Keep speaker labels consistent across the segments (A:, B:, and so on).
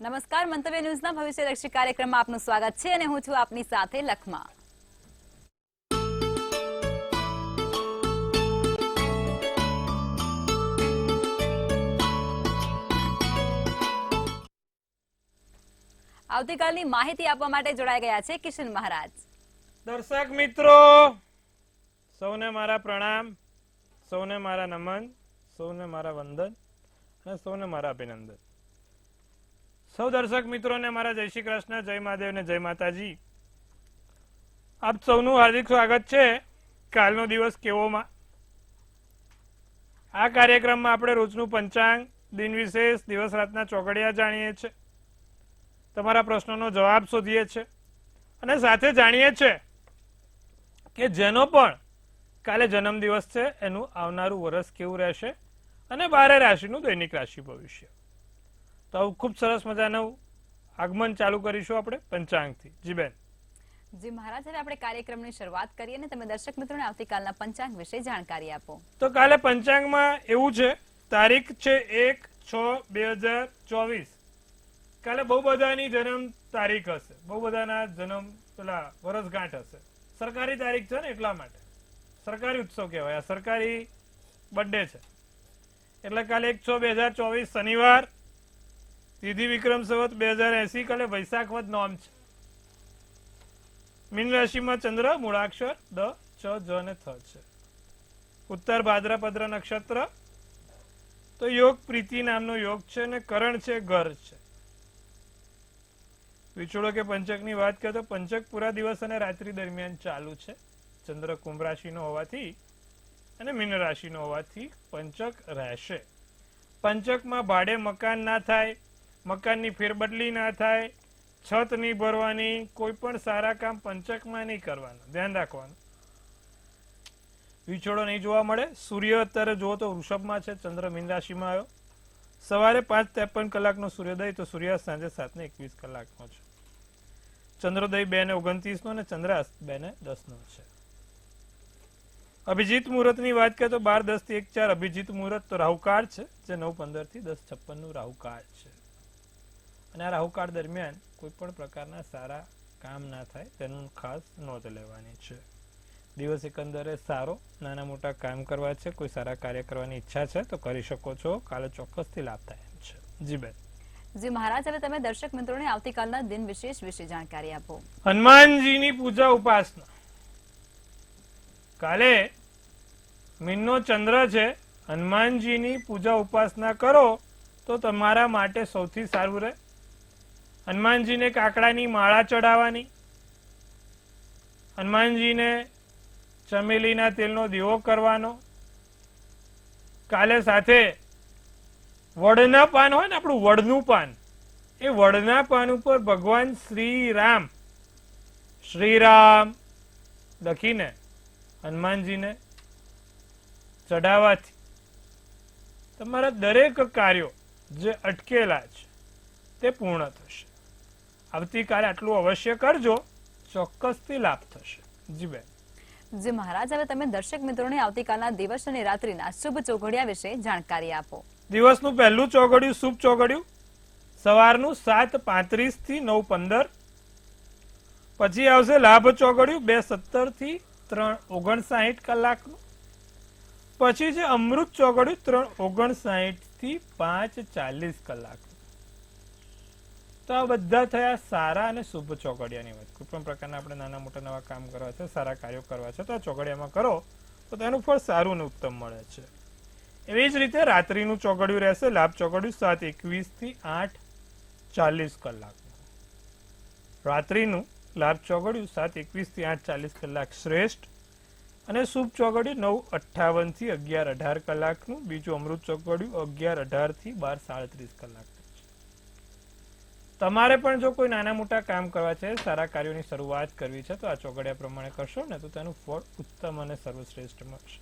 A: નમસ્કાર, મંતવ્ય ન્યૂઝના ભવિષ્યલક્ષી કાર્યક્રમમાં આપનું સ્વાગત છે અને હું છું આપની સાથે લખમા. આવતીકાલની માહિતી આપવા માટે જોડાઈ ગયા છે કિશન મહારાજ.
B: દર્શક મિત્રો સૌને મારા પ્રણામ, સૌને મારા નમન, સૌને મારા વંદન અને સૌને મારા અભિનંદન. સૌ દર્શક મિત્રોને મારા જય શ્રી કૃષ્ણ, જય મહાદેવ ને જય માતાજી. આપ સૌનું હાર્દિક સ્વાગત છે કાલનો દિવસ કેવોમાં. આ કાર્યક્રમમાં આપણે રોજનું પંચાંગ, દિન વિશેષ, દિવસ રાતના ચોઘડિયા જાણીએ છીએ, તમારા પ્રશ્નોનો જવાબ શોધીએ છીએ અને સાથે જાણીએ છીએ કે જેનો પણ કાલે જન્મદિવસ છે એનું આવનારું વર્ષ કેવું રહેશે અને 12 રાશિનું દૈનિક રાશિ ભવિષ્ય. તો ખૂબ સરસ મજાનું આગમન ચાલુ કરીશું આપણે પંચાંગથી. જી બેન.
A: જી મહારાજ, હવે આપણે કાર્યક્રમની શરૂઆત કરીએ અને તમે દર્શક મિત્રોને આવતીકાલના પંચાંગ વિશે જાણકારી આપો.
B: તો કાલે પંચાંગમાં એવું છે, તારીખ છે 1/6/2024. કાલે બહુ બધાની જન્મ તારીખ હશે, બહુ બધાના જન્મ પેલા વર્ષગાંઠ હશે. સરકારી તારીખ છે ને એટલા માટે સરકારી ઉત્સવ કહેવાય, આ સરકારી બર્થડે છે. એટલે કાલે 1/6/2024 શનિવાર, તિથિ વિક્રમ સંવત 2080. કાલે વૈશાખ વદ નોમ છે. મીન રાશિમાં ચંદ્ર, મૂળાક્ષર દ, ચ, જ અને થ છે. ઉત્તર ભાદ્રપદ નક્ષત્ર. તો યોગ પ્રીતિ નામનો યોગ છે અને કરણ છે ઘર છે. વિછોડો કે પંચકની વાત કરીએ તો પંચક પૂરા દિવસ અને રાત્રિ દરમિયાન ચાલુ છે. ચંદ્ર કુંભ રાશિનો હોવાથી અને મીન રાશિનો હોવાથી પંચક રહેશે. પંચકમાં ભાડે મકાન ના થાય, મકાનની ફેરબદલી ના થાય, છત નહીં ભરવાની, કોઈ પણ સારા કામ પંચકમાં નહીં કરવાનું, ધ્યાન રાખવાનું. વિછોડો નહીં જોવા મળે. સૂર્ય અત્યારે જુઓ તો વૃષભમાં છે, ચંદ્ર મીન રાશિમાં આવ્યો. સવારે 5:53 કલાકનો સૂર્યોદય, તો સૂર્યાસ્ત સાંજે 7:21 કલાકનો છે. ચંદ્રોદય 2:29 નો અને ચંદ્રાસ્ત 2:10 નો છે. અભિજીત મુહૂર્તની વાત કરીએ તો 12:10 થી 1:04 અભિજીત મુહૂર્ત. તો રાહુકાળ છે જે 9:15 થી 10:56 નું રાહુકાળ છે. અને આ રાહુકાળ દરમિયાન કોઈ પણ પ્રકારના સારા કામ ના થાય તેનું ખાસ નોંધ લેવાની છે. દિવસ એકંદરે સારો, નાના મોટા કામ કરવા છે, કોઈ સારા કાર્ય કરવાની ઈચ્છા છે તો કરી શકો છો. કાલે ચોક્કસથી લાભ થાય એમ છે. જી બેન.
A: જી મહારાજ, હવે તમે દર્શક મિત્રોને આવતીકાલના દિન વિશેષ વિશે જાણકારી આપો.
B: હનુમાનજીની પૂજા ઉપાસના. કાલે મીનનો ચંદ્ર છે, હનુમાનજીની પૂજા ઉપાસના કરો તો તમારા માટે સૌથી સારું રહે. હનુમાનજીને કાકડાની માળા ચડાવવાની, હનુમાનજીને ચમેલીના તેલનો દીવો કરવાનો. કાલે સાથે વડના પાન હોય ને, આપણું વડનું પાન, એ વડના પાન ઉપર ભગવાન શ્રીરામ લખીને હનુમાનજીને ચઢાવવાથી તમારા દરેક કાર્યો જે અટકેલા છે તે પૂર્ણ થશે. આવતીકાલે આટલું અવશ્ય કરજો, ચોક્કસથી લાભ થશે. જી બેન.
A: જી મહારાજ, હવે તમે દર્શક મિત્રોને આવતીકાલના દિવસ અને રાત્રિના શુભ ચોઘડિયા વિશે જાણકારી આપો.
B: દિવસનું પહેલું ચોઘડિયું, શુભ ચોઘડિયું, સવારનું 7:35 થી 9:15. પછી આવશે લાભ ચોઘડિયું 2:17 થી 3:59 કલાકનું. પછી છે અમૃત ચોઘડિયું 3:59 થી 5:40 કલાક. તો આ બધા થયા સારા અને શુભ ચોઘડિયાની વાત. કોઈ પણ પ્રકારના આપણે નાના મોટા નવા કામ કરવા છે, સારા કાર્યો કરવા છે તો આ ચોઘડિયામાં કરો તો તેનું ફળ સારું અને ઉત્તમ મળે છે. એવી જ રીતે રાત્રિનું ચોઘડિયું રહેશે, લાભ ચોઘડિયું 7:21 થી 8:40 કલાકનું. રાત્રિનું લાભ ચોઘડિયું 7:21 થી 8:40 કલાક શ્રેષ્ઠ અને શુભ ચોઘડિયું 9:58 થી 11:18 કલાકનું. બીજું અમૃત ચોઘડિયું 11:18 થી 12:37 કલાક. તમારે પણ જો કોઈ નાના મોટા કામ કરવા છે, સારા કાર્યોની શરૂઆત કરવી છે તો આ ચોઘડિયા પ્રમાણે કરશો ને તો તેનું ફળ ઉત્તમ અને સર્વશ્રેષ્ઠ મળશે.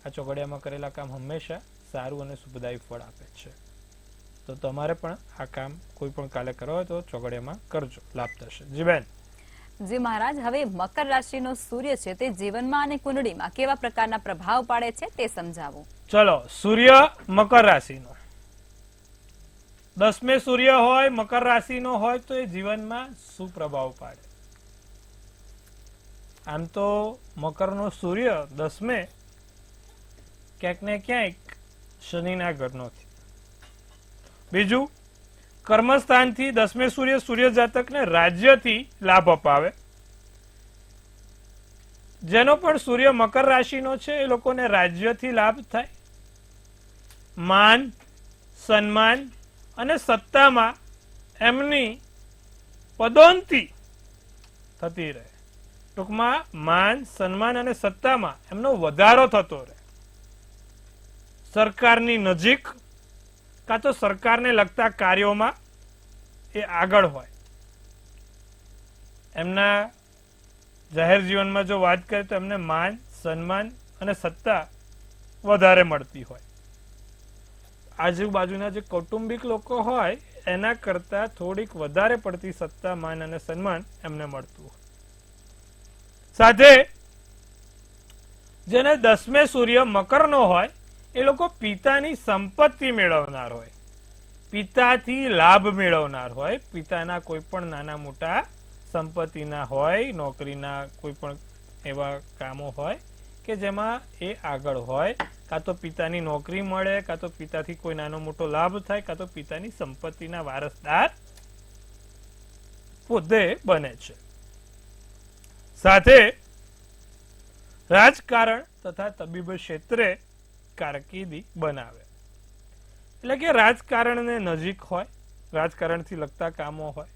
B: આ ચોઘડિયામાં કરેલા કામ હંમેશા સારું અને શુભદાયી ફળ આપે છે. તો તમારે પણ આ કામ કોઈ પણ કાલે કરવા હોય તો ચોઘડિયામાં કરજો, લાભ થશે. જી બેન.
A: જી મહારાજ, હવે મકર રાશિનો સૂર્ય છે તે જીવનમાં અને કુંડળીમાં કેવા પ્રકારના પ્રભાવ પાડે છે તે સમજાવો.
B: ચલો, સૂર્ય મકર રાશિનો. 10મે સૂર્ય હોય, મકર રાશિનો હોય તો એ જીવનમાં શું પ્રભાવ પાડે? આમ તો મકરનો સૂર્ય 10મે ક્યાંક ને ક્યાંક શનિના ઘરનો છે. બીજું, કર્મસ્થાનથી 10મે સૂર્ય સૂર્ય જાતકને રાજ્યથી લાભ અપાવે. જેનો પણ સૂર્ય મકર રાશિનો છે એ લોકોને રાજ્યથી લાભ થાય. માન, સન્માન અને સત્તામાં એમની પદોન્નતિ થતી રહે. ટૂંકમાં માન, સન્માન અને સત્તામાં એમનો વધારો થતો રહે. સરકારની નજીક કાં તો સરકારને લગતા કાર્યોમાં એ આગળ હોય. એમના જાહેર જીવનમાં જો વાત કરીએ તો એમને માન, સન્માન અને સત્તા વધારે મળતી હોય. આજુબાજુના જે કૌટુંબિક લોકો હોય એના કરતા થોડીક વધારે પડતી સત્તા, માન અને સન્માન એમને મળતું હોય. સાથે જેને 10મે સૂર્ય મકરનો હોય એ લોકો પિતાની સંપત્તિ મેળવનાર હોય, પિતાથી લાભ મેળવનાર હોય. પિતાના કોઈ પણ નાના મોટા સંપત્તિના હોય, નોકરીના કોઈ પણ એવા કામો હોય કે જેમાં એ આગળ હોય. કાં તો પિતાની નોકરી મળે, કાં તો પિતાથી કોઈ નાનો મોટો લાભ થાય, કાં તો પિતાની સંપત્તિના વારસદાર પોતે બને છે. સાથે રાજકારણ તથા તબીબ ક્ષેત્રે કારકિર્દી બનાવે. એટલે કે રાજકારણને નજીક હોય, રાજકારણથી લગતા કામો હોય.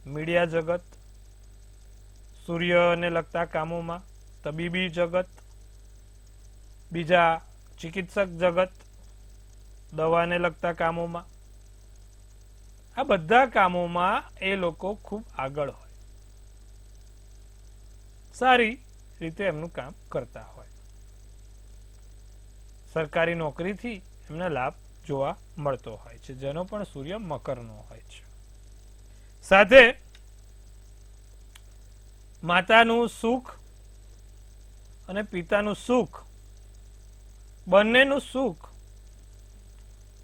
B: મીડિયા જગત, સૂર્યને લગતા કામોમાં, તબીબી જગત, બીજા ચિકિત્સક જગત, દવાને લગતા કામોમાં, આ બધા કામોમાં એ લોકો ખૂબ આગળ હોય, સારી રીતે એમનું કામ કરતા હોય. સરકારી નોકરીથી એમને લાભ જોવા મળતો હોય છે, જેનો પણ સૂર્ય મકરનો હોય છે. સાથે માતાનું સુખ અને પિતાનું સુખ, બંનેનું સુખ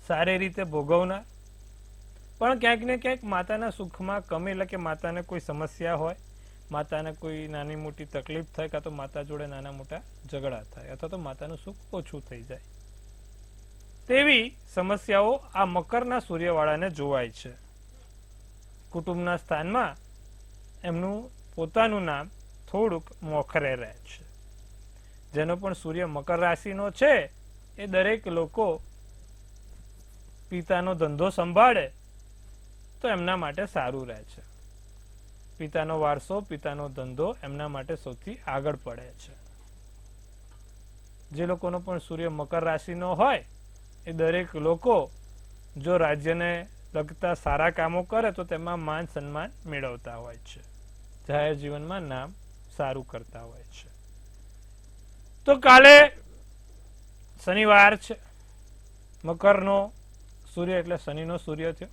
B: સારી રીતે ભોગવનાર, પણ ક્યાંક ને ક્યાંક માતાના સુખમાં કમી, એટલે કે માતાને કોઈ સમસ્યા હોય, માતાને કોઈ નાની મોટી તકલીફ થાય, કાં તો માતા જોડે નાના મોટા ઝઘડા થાય, અથવા તો માતાનું સુખ ઓછું થઈ જાય, તેવી સમસ્યાઓ આ મકરના સૂર્યવાળાને જોવાય છે. કુટુંબના સ્થાનમાં એમનું પોતાનું નામ થોડુંક મોખરે રહે છે. જેનો પણ સૂર્ય મકર રાશિનો છે એ દરેક લોકો પિતાનો ધંધો સંભાળે તો એમના માટે સારું રહે છે. પિતાનો વારસો, પિતાનો ધંધો એમના માટે સૌથી આગળ પડે છે. જે લોકોનો પણ સૂર્ય મકર રાશિનો હોય એ દરેક લોકો જો રાજ્યને લગતા સારા કામો કરે તો તેમાં માન સન્માન મેળવતા હોય છે, જાહેર જીવનમાં નામ સારું કરતા હોય છે. તો કાલે શનિવાર છે, મકરનો સૂર્ય એટલે શનિનો સૂર્ય થયો.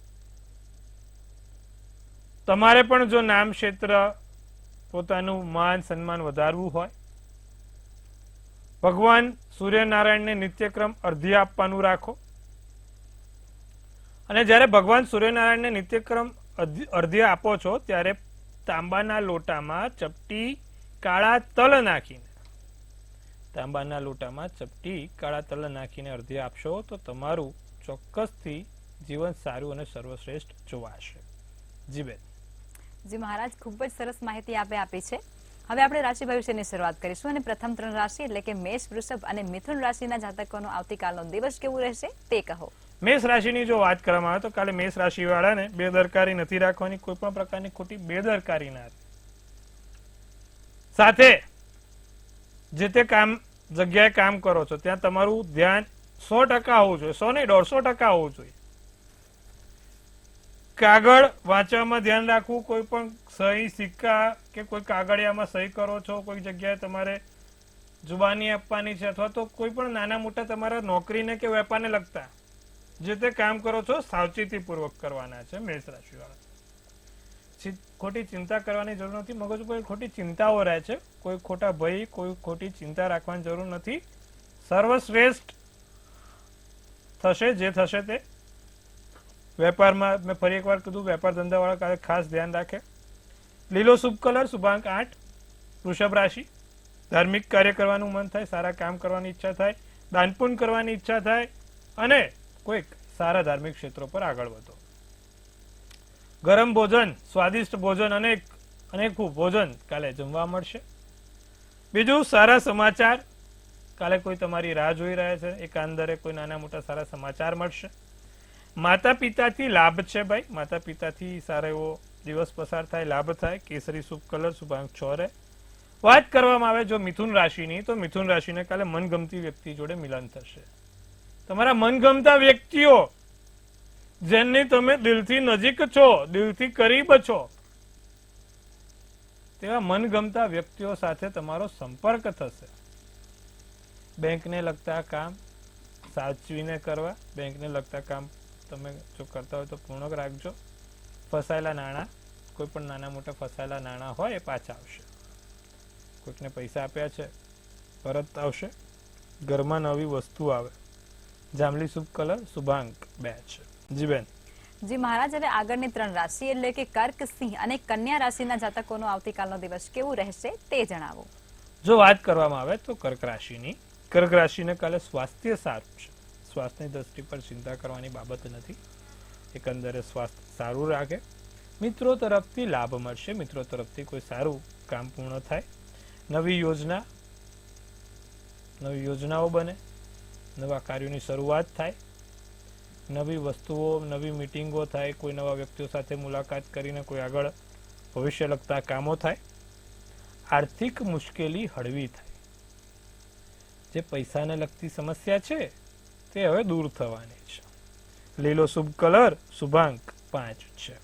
B: તમારે પણ જો નામ ક્ષેત્ર, પોતાનું માન સન્માન વધારવું હોય, ભગવાન સૂર્યનારાયણને નિત્યક્રમ અર્ધ્ય આપવાનું રાખો. અને જ્યારે ભગવાન સૂર્યનારાયણને નિત્યક્રમ અર્ધ્ય આપો છો ત્યારે તાંબાના લોટામાં ચપટી કાળા તલ નાખીને, તાંબાના લોટામાં ચપટી કાળા તલ નાખીને અર્ધ્ય આપશો તો તમારું ચોક્કસથી જીવન સારું અને સર્વશ્રેષ્ઠ જોવાશે. જી બેન.
A: જી મહારાજ, ખૂબ જ સરસ માહિતી આપી છે. હવે આપણે રાશિ ભવિષ્યની શરૂઆત કરીશું અને પ્રથમ 3 રાશિ એટલે કે મેષ, વૃષભ અને મિથુન રાશિના જાતકોનો આવતીકાલનો દિવસ કેવું રહેશે તે કહો.
B: મેષ રાશિની જો વાત કરવામાં આવે તો કાલે મેષ રાશિ વાળાને બેદરકારી નથી રાખવાની, કોઈ પણ પ્રકારની ખોટી બેદરકારી ના. સાથે જે તે કામ જગ્યાએ કામ કરો છો ત્યાં તમારું ધ્યાન 100% હોવું જોઈએ, 100 નહીં 150% હોવું જોઈએ. કાગળ વાંચવામાં ધ્યાન રાખવું. કોઈ પણ સહી, સિક્કા કે કોઈ કાગળિયામાં સહી કરો છો, કોઈ જગ્યાએ તમારે જુબાની આપવાની છે, અથવા તો કોઈ પણ નાના મોટા તમારા નોકરીને કે વેપારને લગતા જે તે કામ કરો છો સાવચેતીપૂર્વક કરવાના છે. મેષ રાશિ વાળા ખોટી ચિંતા કરવાની જરૂર નથી, મગજ ઉપર ખોટી ચિંતાઓ રહે છે, કોઈ ખોટા ભય, કોઈ ખોટી ચિંતા રાખવાની જરૂર નથી. સર્વશ્રેષ્ઠ થશે જે થશે તે. વેપારમાં મેં ફરી એકવાર કીધું, વેપાર ધંધાવાળા કાલે ખાસ ધ્યાન રાખે. લીલો શુભ કલર, શુભાંક 8. વૃષભ રાશિ, ધાર્મિક કાર્ય કરવાનું મન થાય, સારા કામ કરવાની ઈચ્છા થાય, દાનપુણ્ય કરવાની ઈચ્છા થાય અને કોઈક સારા ધાર્મિક ક્ષેત્રો પર આગળ વધો. ગરમ ભોજન, સ્વાદિષ્ટ ભોજન, અનેકું ભોજન કાલે જમવા મળશે. બીજું, સારા સમાચાર, કાલે કોઈ તમારી રાહ જોઈ રહ્યા છે, એકાંદરે કોઈ નાના મોટા સારા સમાચાર મળશે. માતા પિતાથી લાભ છે ભાઈ, માતા પિતાથી સારો એવો દિવસ પસાર થાય, લાભ થાય. કેસરી શુભ કલર, શુભાંક 6 રહે. વાત કરવામાં આવે જો મિથુન રાશિની, તો મિથુન રાશિને કાલે મનગમતી વ્યક્તિ જોડે મિલન થશે. તમારા મનગમતા વ્યક્તિઓ જેમની તમે દિલથી નજીક છો, દિલથી કરીબ છો, તેવા મનગમતા વ્યક્તિઓ સાથે તમારો સંપર્ક થશે. બેંકને લગતા કામ સાચવીને કરવા, બેંકને લગતા કામ તમે જો કરતા હોય તો પૂર્ણ રાખજો. ફસાયેલા નાણાં, કોઈ પણ નાના મોટા ફસાયેલા નાણાં હોય એ પાછા આવશે. કોઈકને પૈસા આપ્યા છે પરત આવશે. ઘરમાં નવી વસ્તુ આવે. જાંબલી શુભ કલર, શુભાંક 2 છે. જી બેન.
A: જી મહારાજ, હવે આગળની 3 રાશિ એટલે કે કર્ક, સિંહ અને કન્યા રાશિના જાતકોનો આવતીકાલનો દિવસ કેવું રહેશે તે જણાવો.
B: જો વાત કરવામાં આવે તો કર્ક રાશિની, કર્ક રાશિને કાલે સ્વાસ્થ્ય સારું છે. સ્વાસ્થ્યની દ્રષ્ટિ પર ચિંતા કરવાની બાબત નથી. એકંદરે સ્વાસ્થ્ય સારું રાખે. મિત્રો તરફથી લાભ મળશે, મિત્રો તરફથી કોઈ સારું કામ પૂર્ણ થાય. નવી યોજનાઓ બને, નવા કાર્યોની શરૂઆત થાય, નવી વસ્તુઓ, નવી મીટિંગો થાય, કોઈ નવા વ્યક્તિઓ સાથે મુલાકાત કરીને કોઈ આગળ ભવિષ્ય લગતા કામો થાય. આર્થિક મુશ્કેલી હળવી થાય. જે પૈસાને લગતી સમસ્યા છે તે હવે દૂર થવાની છે. લીલો શુભ કલર, શુભાંક 5 છે.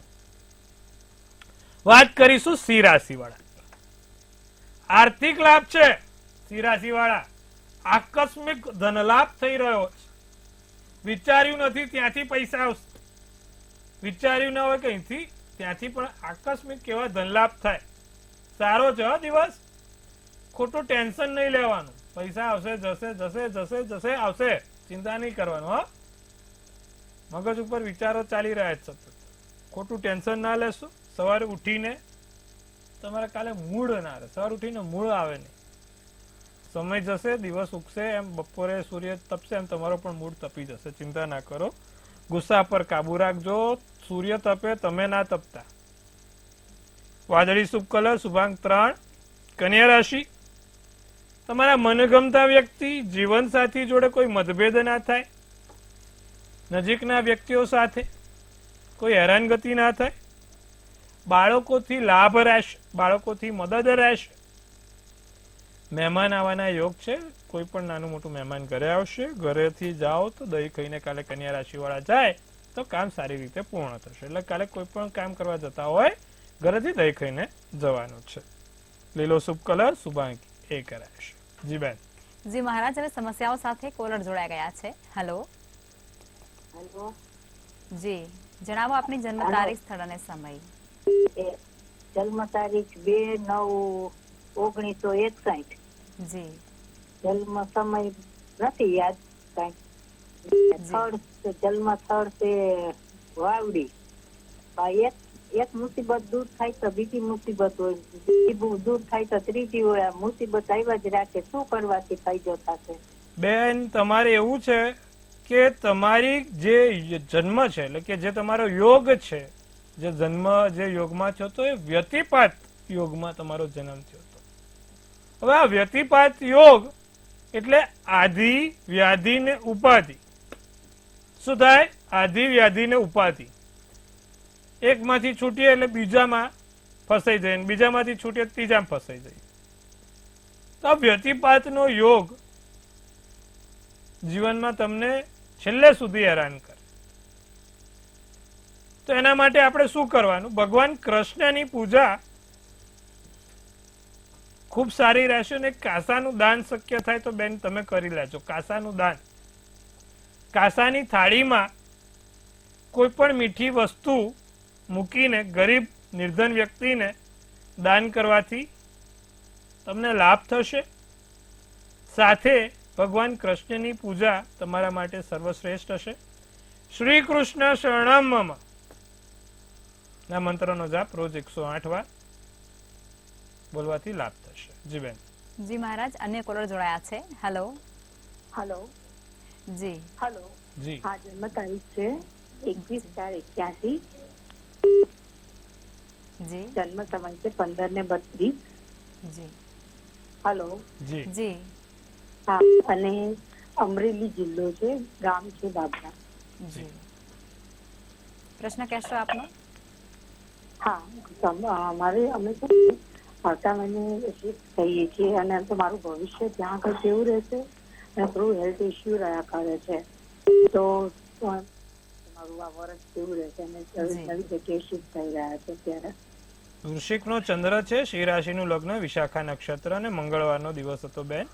B: વાત કરીશું સિંહ રાશિ વાળા. આર્થિક લાભ છે. સિંહ રાશિ વાળા આકસ્મિક ધનલાભ થઈ રહ્યો છે. વિચાર્યું નથી ત્યાંથી પૈસા આવશે. વિચાર્યું ના હોય કે અહીંથી ત્યાંથી પણ આકસ્મિક કેવા ધનલાભ થાય. સારો છે દિવસ. ખોટું ટેન્શન નહીં લેવાનું. પૈસા આવશે, જશે, આવશે. ચિંતા નહીં કરવાનું. હા, મગજ ઉપર વિચારો ચાલી રહ્યા છે સતત. ખોટું ટેન્શન ના લેશો. સવારે ઉઠીને તમારે કાલે મૂડ ના રહે. સવારે ઉઠીને મૂડ આવે નહીં. સમય જશે, દિવસ ઉગશે, એમ બપોરે સૂર્ય તપશે એમ તમારો પણ મૂડ તપી જશે. ચિંતા ના કરો. ગુસ્સા પર કાબુ રાખજો. સૂર્ય તપે, તમે ના તપતા. વાદળી શુભ કલર, શુભાંક 3. કન્યા રાશિ, તમારા મનગમતા વ્યક્તિ, જીવનસાથી જોડે કોઈ મતભેદ ના થાય. નજીકના વ્યક્તિઓ સાથે કોઈ હેરાનગતિ ના થાય. બાળકોથી લાભ રહેશે, બાળકોથી મદદ રહેશે. મહેમાન આવવાના યોગ છે. કોઈ પણ નાનું મોટું મહેમાન ઘરે આવશે. ઘરેથી જાઓ તો દહીં ખાઈને કાલે કન્યા રાશિ વાળા જાય તો કામ સારી રીતે પૂર્ણ થશે. એટલે કાલે કોઈ પણ કામ કરવા જતા હોય ઘરેથી દહીં ખાઈને જવાનું છે. લીલો શુભ કલર, શુભાંક 1 રહેશે. જી બેન.
A: જી મહારાજ, હવે સમસ્યાઓ સાથે કોલર જોડાઈ ગયા છે. હેલો. જી જણાવો આપની જન્મ તારીખ, સ્થળ અને સમય.
C: જન્મ તારીખ 2/9/1961.
A: જી.
C: જન્મ સમય નથી યાદ કઈ. જન્મ સ્થળ છે વાવડી. એક મુસીબત દૂર થાય તો બીજી મુસીબત હોય, બીજી દૂર થાય તો ત્રીજી હોય. મુસીબત આવ્યા જ રાખે. શું કરવાથી ફાયદો થશે?
B: બેન, તમારે એવું છે કે તમારી જે જન્મ છે એટલે કે જે તમારો યોગ છે, જે જન્મ જે યોગમાં થયો તો એ વ્યતિપાત યોગમાં તમારો જન્મ થયો હતો. હવે આ વ્યતિપાત યોગ એટલે આધિ, વ્યાધિ ને ઉપાધિ. શું થાય? આધિ, વ્યાધિ ને ઉપાધિ. એકમાંથી છૂટીએ એટલે બીજામાં ફસાઈ જાય, બીજામાંથી છૂટીએ ત્રીજામાં ફસાઈ જાય. તો આ વ્યતિપાતનો યોગ જીવનમાં તમને છેલ્લે સુધી હેરાન કરે. તો એના માટે આપણે શું કરવાનું? ભગવાન કૃષ્ણની પૂજા ખૂબ સારી રહેશે. અને કાસાનું દાન શક્ય થાય તો બેન તમે કરી લેજો. કાસાનું દાન, કાસાની થાળીમાં કોઈ પણ મીઠી વસ્તુ મૂકીને ગરીબ નિર્ધન વ્યક્તિને દાન કરવાથી તમને લાભ થશે. સાથે ભગવાન કૃષ્ણની પૂજા તમારા માટે સર્વશ્રેષ્ઠ હશે. શ્રી કૃષ્ણ શરણમ મમ ના મંત્રનો જાપ રોજ 108 વાર બોલવાથી લાભ થશે. જી બેન.
A: જી મહારાજ, અન્ય કોલર જોડાયા છે. હેલો.
C: હલો
A: જી.
C: હલો
B: જી.
C: હા, જન્મ તારીખ છે 21/4/81.
A: જી.
C: જન્મ સમય છે 15:32.
A: જી.
C: હલો
B: જી.
A: જી.
C: હા, અને અમરેલી જિલ્લો છે, ગામ છે બાબરા.
A: જી. પ્રશ્ન કહેશો આપનો?
C: હા, અમે છે આવતા મહિને શિફ્ટ થઈએ છીએ અને મારું ભવિષ્ય ત્યાં આગળ કેવું રહેશે અને થોડું હેલ્થ ઇસ્યુ રહ્યા કરે છે, તો મારું આ વર્ષ કેવું રહેશે અને નવી જગ્યાએ શિફ્ટ થઈ રહ્યા છે ત્યારે.
B: વૃશ્ચિકનો ચંદ્ર છે, સિંહ રાશિનું લગ્ન, વિશાખા નક્ષત્ર અને મંગળવારનો દિવસ હતો બેન.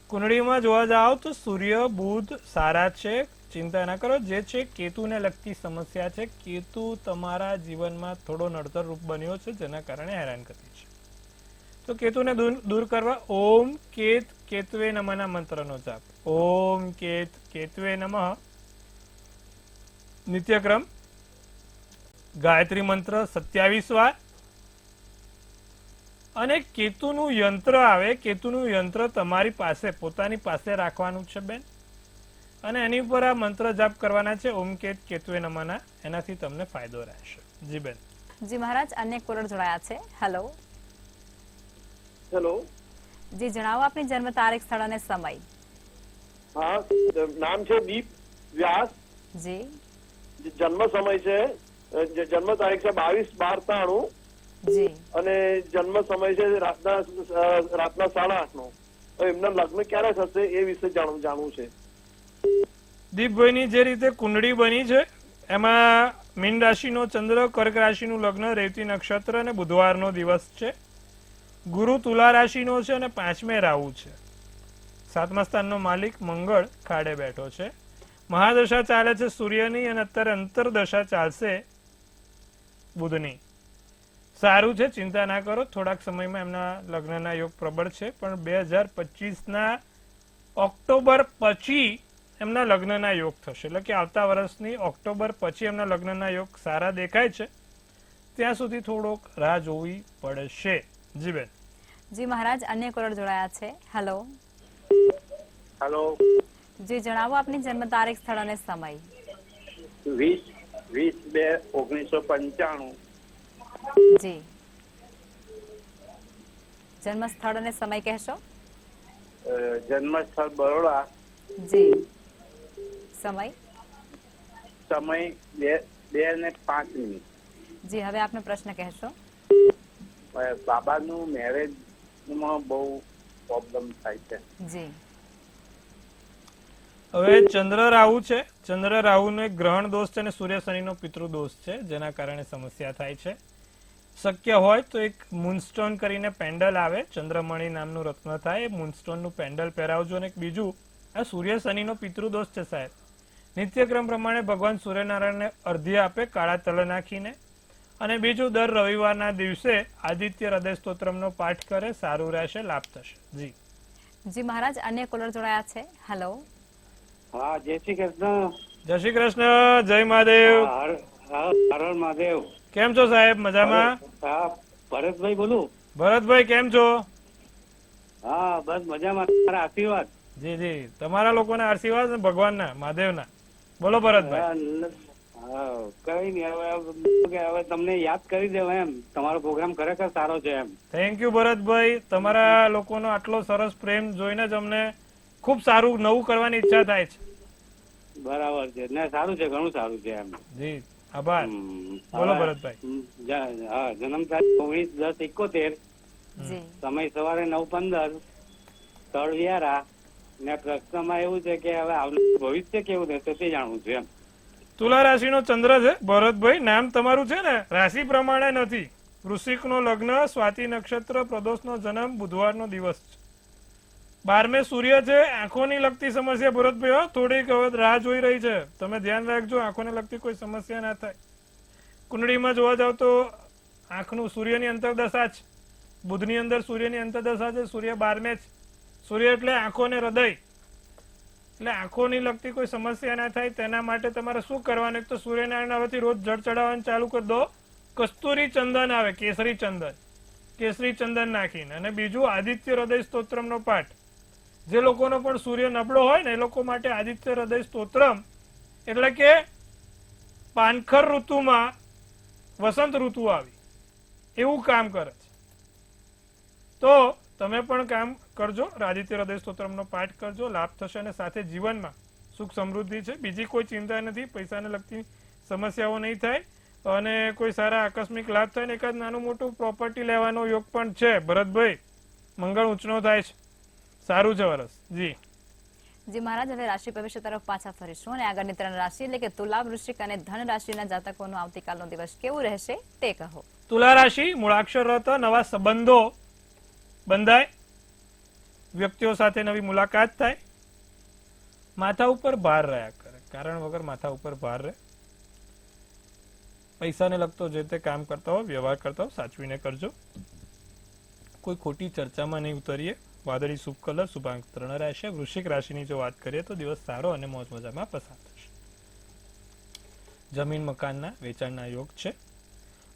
B: કુંડળીમાં જોવા જાઓ તો સૂર્ય બુધ સારા છે, ચિંતા ના કરો. જે છે કેતુને લગતી સમસ્યા છે. કેતુ તમારા જીવનમાં થોડો નડતર રૂપ બન્યો છે, જેના કારણે હેરાનગતિ છે. તો કેતુને દૂર કરવા ઓમ કેત કેતવે નમઃના મંત્રનો જાપ. ઓમ કેત કેતવે નમઃ નિત્યક્રમ ગાયત્રી મંત્ર 27 વાર અને કેતુનું યંત્ર આવે, કેતુનું યંત્ર તમારી પાસે પોતાની પાસે રાખવાનું છે બેન, અને એની ઉપર આ મંત્ર જાપ કરવાના છે ઓમ કેત કેતવે નમઃના. એનાથી તમને ફાયદો રહેશે. જી બેન.
A: જી મહારાજ, અન્ય કોલર જોડાયા છે. હેલો.
D: હેલો.
A: જી, જણાવો આપની જન્મ તારીખ, સ્થળ અને સમય.
D: હા, નામ છે દીપ વ્યાસ.
A: જી.
D: જન્મ સમય છે, જન્મ તારીખ છે 22/12/93
A: જી.
D: અને જન્મ સમય છે રાતના 8:30 તો એમના લગ્ન ક્યારે થશે એ વિશે જાણવું છે.
B: દીપભાઈની જે રીતે કુંડળી બની છે એમાં મીન રાશિનો ચંદ્ર, કર્ક રાશિનું લગ્ન, રેવતી નક્ષત્ર અને બુધવારનો દિવસ છે. ગુરુ તુલા રાશિનો છે અને 5મે રાહુ છે. 7મા સ્થાનનો માલિક મંગળ ખાડે બેઠો છે. મહાદશા ચાલે છે સૂર્યની અને અત્યારે અંતરદશા ચાલશે બુધની. સારું છે, ચિંતા ના કરો. થોડાક સમયમાં એમના લગ્નના યોગ પ્રબળ છે, પણ 2025ના ઓક્ટોબર પછી એમના લગ્નના યોગ થશે. એટલે કે આવતા વર્ષની ઓક્ટોબર પછી એમના લગ્નના યોગ સારા દેખાય છે. ત્યાં સુધી થોડોક રાહ જોવી પડશે. જી બેન.
A: જી મહારાજ, અન્ય કોલર જોડાયા છે. હેલો.
D: હેલો.
A: જી, જણાવો આપની જન્મ તારીખ, સ્થળ અને સમય.
D: 20/2/1995.
A: જી. જન્મ સ્થળ અને સમય કહેશો?
D: જન્મ સ્થળ બરોડા.
A: જી. સમય?
D: સમય 2:05.
A: જી, હવે આપનો પ્રશ્ન કહેશો?
D: બાબાનું મેરેજમાં બહુ પ્રોબ્લેમ થાય છે.
A: જી.
B: હવે ચંદ્ર રાહુ છે. ચંદ્ર રાહુનો એક ગ્રહણ દોષ છે અને સૂર્ય શનિનો પિતૃ દોષ છે, જેના કારણે સમસ્યા થાય છે. શક્ય હોય તો એક મૂનસ્ટોન કરીને પેન્ડલ આવે, ચંદ્રમણી નામનું રત્ન થાય, મૂનસ્ટોનનું પેન્ડલ પહેરાવજો. અને બીજું, આ સૂર્ય શનિનો પિતૃ દોષ છે સાહેબ. નિત્યક્રમ પ્રમાણે ભગવાન સૂર્યનારાયણને અર્ધ્ય આપે કાળા તલ નાખીને, અને બીજું દર રવિવારના દિવસે આદિત્ય હૃદય સ્તોત્રમનો પાઠ કરે, સારું રહેશે, લાભ થશે. જી.
A: જી મહારાજ, અન્ય કોલર જોડાયા છે. હેલો.
E: હા, જય શ્રી કૃષ્ણ.
B: જય શ્રી કૃષ્ણ. જય મહાદેવ.
E: હર મહાદેવ.
B: કેમ છો સાહેબ? મજામાં?
E: હા, ભરતભાઈ બોલું.
B: ભરતભાઈ કેમ છો?
E: હા, બસ મજામાં. તમારા આશીર્વાદ.
B: જી જી, તમારા લોકોના આશીર્વાદ ને ભગવાનના, મહાદેવના. બોલો ભરતભાઈ.
E: કઈ નઈ, હવે તમને યાદ કરી દેવ એમ. તમારો પ્રોગ્રામ ખરેખર સારો છે એમ.
B: Thank you Bharatbhai. તમારા લોકોનો આટલો સરસ પ્રેમ જોઈને જ અમને ખૂબ સારું નવું કરવાની ઈચ્છા થાય છે.
E: બરાબર છે ને, સારું છે, ઘણું સારું છે એમ.
B: જી, આભાર. બોલો ભરતભાઈ.
E: હા, જન્મ તારીખ 19/10/71.
A: જી.
E: સમય સવારે 9:15. સ્થળ વ્યારા. ને પ્રશ્નમાં એવું છે કે હવે આવનારું ભવિષ્ય કેવું રહેશે તે જાણવું છે એમ.
B: તુલા રાશિનો ચંદ્ર છે ભરતભાઈ. નામ તમારું છે ને રાશિ પ્રમાણે નથી. વૃશ્ચિકનો લગ્ન, સ્વાતિ નક્ષત્ર, પ્રદોષનો જન્મ, બુધવારનો દિવસ છે. 12મે સૂર્ય છે. આંખોની લગતી સમસ્યા ભરતભાઈ થોડીક હવે રાહ જોઈ રહી છે. તમે ધ્યાન રાખજો, આંખોને લગતી કોઈ સમસ્યા ના થાય. કુંડળીમાં જોવા જાવ તો આંખનું સૂર્યની અંતરદશા છે. બુધની અંદર સૂર્યની અંતરદશા છે. સૂર્ય 12મે છે. સૂર્ય એટલે આંખો ને હૃદય. એટલે આંખોની લગતી કોઈ સમસ્યા ના થાય તેના માટે તમારે શું કરવાનું? એક તો સૂર્યનારાયણ હવેથી રોજ જળ ચડાવવાનું ચાલુ કરી દો. કસ્તુરી ચંદન આવે, કેસરી ચંદન નાખીને. અને બીજું આદિત્ય હૃદય સ્તોત્રમનો પાઠ. જે લોકોનો પણ સૂર્ય નબળો હોય ને એ લોકો માટે આદિત્ય હૃદય સ્તોત્રમ એટલે કે પાનખર ઋતુમાં વસંત ઋતુ આવી એવું કામ કરે છે. તો તમે પણ કામ કરજો, આદિત્ય હૃદય સ્તોત્રમનો પાઠ કરજો, લાભ થશે. અને સાથે જીવનમાં સુખ સમૃદ્ધિ છે, બીજી કોઈ ચિંતા નથી, પૈસાને લગતી સમસ્યાઓ નહીં થાય અને કોઈ સારા આકસ્મિક લાભ થાય ને એકાદ નાનું મોટું પ્રોપર્ટી લેવાનો યોગ પણ છે. ભરતભાઈ, મંગળ ઊંચનો થાય છે, સારું છે વરસ. જી
A: જી મહારાજ, હવે રાશિ ભવિષ્ય તરફ પાછા ફરીશું અને આગળની 3 રાશિ એટલે કે તુલા, વૃશ્ચિક અને ધન રાશિના જાતકોનો આવતીકાલનો દિવસ કેવું રહેશે તે કહો.
B: તુલા રાશિ, મૂળાક્ષર રહેતા નવા સંબંધો બંધાય, વ્યક્તિઓ સાથે નવી મુલાકાત થાય, માથા ઉપર ભાર રહ્યા કરે, કારણ વગર માથા ઉપર ભાર રહે. પૈસાને લગતો જે તે કામ કરતા હોય, વ્યવહાર કરતા હોય, સાચવીને કરજો. કોઈ ખોટી ચર્ચામાં નહીં ઉતરીએ. વાદળી શુભ કલર, શુભાંક 3 રાશિ. વૃશ્ચિક રાશિની જો વાત કરીએ તો દિવસ સારો અને મોજ મજામાં પસાર થશે. જમીન મકાનના વેચાણના યોગ છે.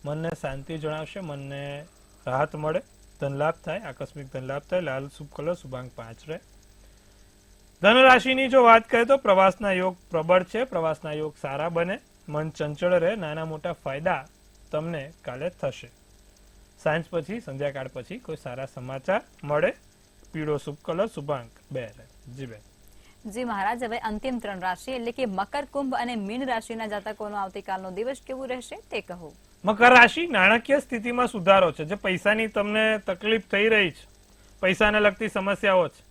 B: મનને શાંતિ જણાવશે, મનને રાહત મળે, ધનલાભ થાય, આકસ્મિક ધનલાભ થાય. લાલ શુભ કલર, શુભાંક 5 રહે. ધન રાશિની જો વાત કરીએ તો પ્રવાસના યોગ પ્રબળ છે. પ્રવાસના યોગ સારા બને, મન ચંચળ રહે, નાના મોટા ફાયદા તમને કાલે થશે. સાંજ પછી, સંધ્યાકાળ પછી કોઈ સારા સમાચાર મળે. પીળો શુભ કલર, શુભાંક 2 રહે. જી બેન.
A: જી મહારાજ, હવે અંતિમ 3 રાશિ એટલે કે મકર, કુંભ અને મીન રાશિના જાતકોનો આવતીકાલનો દિવસ કેવું રહેશે તે કહો.
B: મકર રાશિ, નાણાકીય સ્થિતિમાં સુધારો છે. જે પૈસાની તમને તકલીફ થઈ રહી છે, પૈસાને લગતી સમસ્યાઓ છે,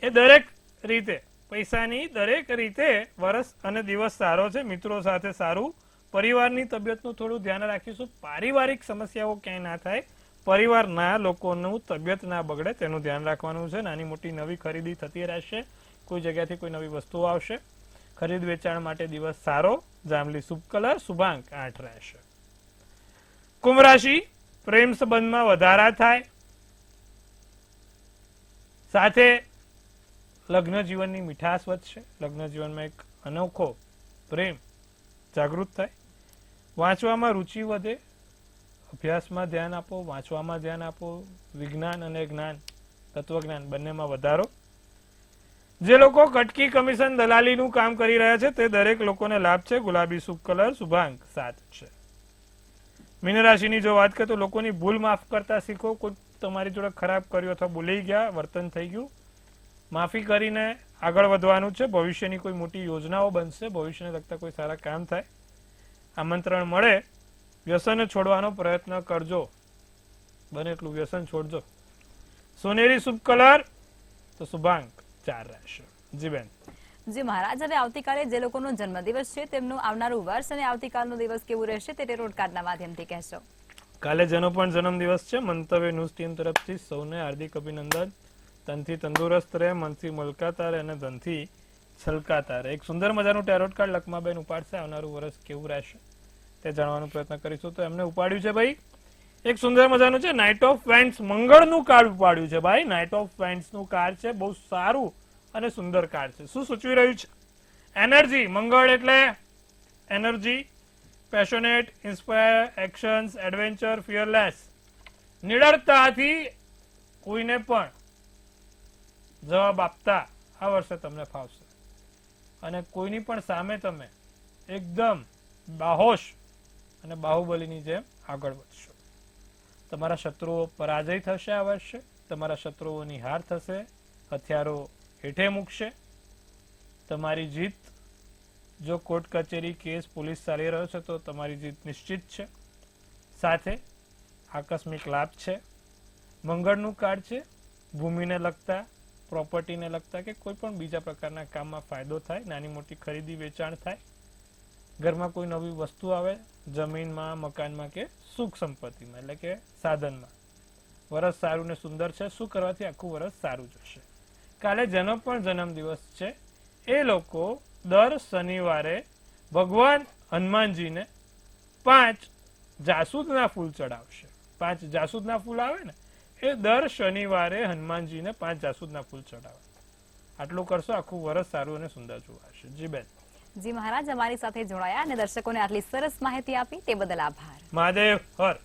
B: એ દરેક રીતે, પૈસાની દરેક રીતે વરસ અને દિવસ સારો છે. મિત્રો સાથે સારું, પરિવારની તબિયતનું થોડું ધ્યાન રાખીશું. પારિવારિક સમસ્યાઓ ક્યાંય ના થાય, પરિવારના લોકોનું તબિયત ના બગડે તેનું ધ્યાન રાખવાનું છે. નાની મોટી નવી ખરીદી થતી રહેશે, કોઈ જગ્યાથી કોઈ નવી વસ્તુઓ આવશે. ખરીદ વેચાણ માટે દિવસ સારો. જાંબલી શુભ કલર, શુભાંક 8 રહેશે. કુંભ રાશિ, પ્રેમ સંબંધમાં વધારા થાય, સાથે લગ્ન જીવનની મીઠાશ વધશે. લગ્ન જીવનમાં એક અનોખો પ્રેમ જાગૃત થાય. વાંચવામાં રુચિ વધે, અભ્યાસમાં ધ્યાન આપો, વાંચવામાં ધ્યાન આપો. વિજ્ઞાન અને જ્ઞાન, તત્વજ્ઞાન બંનેમાં વધારો. જે લોકો કટકી, કમિશન, દલાલીનું કામ કરી રહ્યા છે તે દરેક લોકોને લાભ છે. ગુલાબી શુભ કલર, શુભાંક 7 છે. મીન રાશિની જો વાત કરીએ તો લોકોની ભૂલ માફ કરતા શીખો. કોઈ તમારી જોડે ખરાબ કર્યું અથવા ભૂલી ગયા, વર્તન થઈ ગયું, માફી કરીને આગળ વધવાનું છે. ભવિષ્યની કોઈ મોટી યોજનાઓ બનશે, ભવિષ્યને લગતા કોઈ સારા કામ થાય. આમંત્રણ મળે. વ્યસન છોડવાનો પ્રયત્ન કરજો, બને એટલું વ્યસન છોડજો. સોનેરી શુભ કલર તો શુભાંક 4 રહેશે. જી બેન.
A: જી મહારાજ, હવે આવતીકાલે જે લોકોનો જન્મદિવસ છે તેમનું આવનારું વર્ષ અને આવતીકાલનો દિવસ કેવું રહેશે તે ટેરોટ કાર્ડના માધ્યમથી કહેશો.
B: કાલે જેનો પણ જન્મદિવસ છે, મંતવ્ય ન્યૂઝ ટીમ તરફથી સૌને હાર્દિક અભિનંદન. તનથી તંદુરસ્ત રહે, મનથી મલકાતા રહે અને ધનથી છલકાતા રહે. એક સુંદર મજાનું ટેરોટ કાર્ડ લખમાબેન ઉપાડશે. આવનારું વર્ષ કેવું રહેશે તે જાણવાનો પ્રયત્ન કરીશું. તો એમને ઉપાડ્યું છે ભાઈ એક સુંદર મજાનું છે નાઇટ ઓફ વેન્ડ્સ, મંગળનું કાર્ડ ઉપાડ્યું છે ભાઈ. નાઇટ ઓફ વેન્ડ્સ નું કાર્ડ છે, બહુ સારું અને સુંદર કાર્ડ છે. શું સૂચવી રહ્યું છે? એનર્જી. મંગળ એટલે energy, passionate, inspire, actions, adventure, fearless. નિડરતાથી કોઈને પણ જવાબ આપતા આ વર્ષે તમને ફાવશે અને કોઈની પણ સામે તમે એકદમ બાહોશ અને બાહુબલીની જેમ આગળ વધશો. તમારા શત્રુઓ પરાજય થશે આ વર્ષે. તમારા શત્રુઓની હાર થશે, હથિયારો હેઠે મૂકશે. તમારી જીત, જો કોર્ટ કચેરી, કેસ, પોલીસ ચાલી રહ્યો છે તો તમારી જીત નિશ્ચિત છે. સાથે આકસ્મિક લાભ છે. મંગળનું કાર્ડ છે, ભૂમિને લગતા, પ્રોપર્ટીને લગતા કે કોઈ પણ બીજા પ્રકારના કામમાં ફાયદો થાય. નાની મોટી ખરીદી વેચાણ થાય. ઘરમાં કોઈ નવી વસ્તુ આવે, જમીનમાં, મકાનમાં કે સુખ સંપત્તિમાં એટલે કે સાધનમાં. વરસ સારું ને સુંદર છે. શું કરવાથી આખું વરસ સારું જશે? કાલે જેનો પણ જન્મદિવસ છે એ લોકો દર શનિવારે ભગવાન હનુમાનજીને 5 જાસૂદના ફૂલ ચડાવશે. 5 જાસૂદના ફૂલ આવે ને, એ દર શનિવારે હનુમાનજીને 5 જાસૂદના ફૂલ ચડાવે. આટલું કરશો આખું વર્ષ સારું અને સુંદર જોવાશે. જી બેન.
A: જી મહારાજ, અમારી સાથે જોડાયા અને દર્શકોને આટલી સરસ માહિતી આપી તે બદલ આભાર.
B: મહાદેવ હર.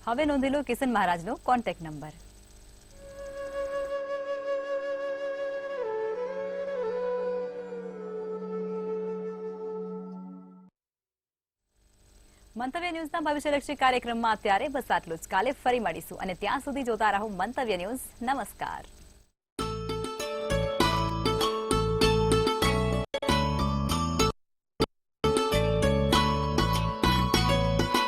A: હવે નોંધી લો કિશન મહારાજનો કોન્ટેક્ટ નંબર. મંતવ્ય ન્યૂઝના ભવિષ્યલક્ષી કાર્યક્રમમાં અત્યારે બસ આટલું જ. કાલે ફરી મળીશું અને ત્યાં સુધી જોતા રહો મંતવ્ય ન્યૂઝ. નમસ્કાર.